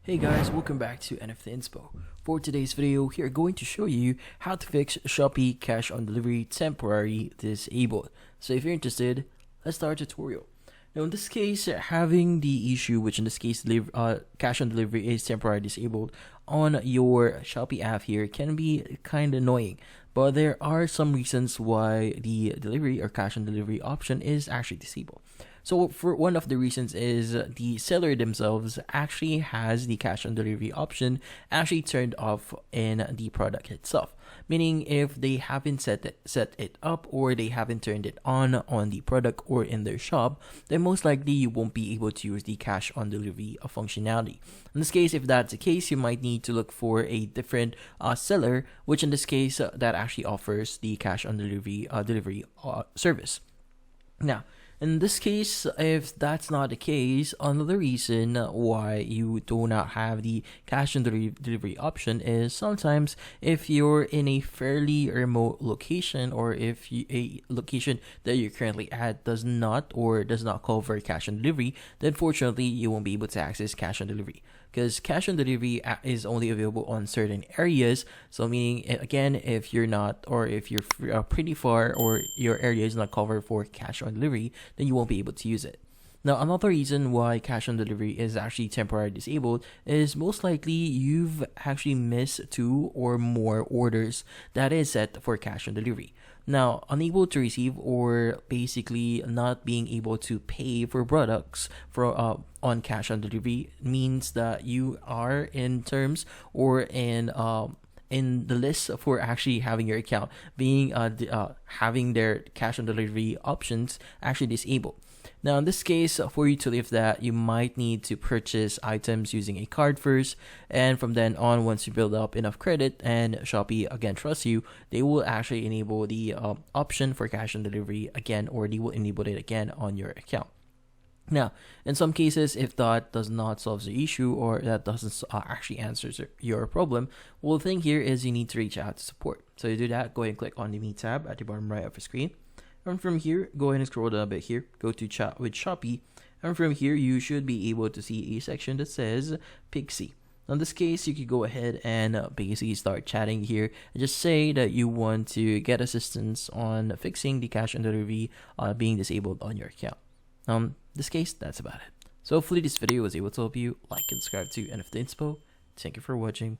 Hey guys, welcome back to NFT Inspo. For today's video, we are going to show you how to fix Shopee cash on delivery temporary disabled. So if you're interested, let's start the tutorial. Now in this case, having the issue, which in this case cash on delivery is temporarily disabled on your Shopee app here, can be kind of annoying. But there are some reasons why the delivery or cash on delivery option is actually disabled. So for one of the reasons is the seller themselves actually has the cash on delivery option actually turned off in the product itself. Meaning if they haven't set it up or they haven't turned it on the product or in their shop, then most likely you won't be able to use the cash on delivery functionality. In this case, if that's the case, you might need to look for a different seller, which in this case that actually offers the cash on delivery service. Now, in this case, if that's not the case, another reason why you do not have the cash on delivery option is sometimes if you're in a fairly remote location, or if a location that you're currently at does not cover cash on delivery, then fortunately you won't be able to access cash on delivery, because cash on delivery is only available on certain areas. So meaning, again, if you're not, or if you're pretty far or your area is not covered for cash on delivery, then you won't be able to use it. Now, another reason why cash on delivery is actually temporarily disabled is most likely you've actually missed 2 or more orders that is set for cash on delivery. Now, unable to receive, or basically not being able to pay for products on cash on delivery, means that you are in terms or in the list for actually having your account being having their cash on delivery options actually disabled. Now in this case, for you to lift that, you might need to purchase items using a card first, and from then on, once you build up enough credit and Shopee again trusts you, they will actually enable the option for cash on delivery again, or they will enable it again on your account. Now, in some cases, if that does not solve the issue, or that doesn't actually answer your problem, well, the thing here is you need to reach out to support. So to do that, go ahead and click on the Me tab at the bottom right of the screen. And from here, go ahead and scroll down a bit here, go to chat with Shopee. And from here, you should be able to see a section that says Pixie. In this case, you could go ahead and basically start chatting here and just say that you want to get assistance on fixing the cash on delivery being disabled on your account. This case, that's about it. So hopefully this video was able to help you. Like and subscribe to NFT Inspo. Thank you for watching.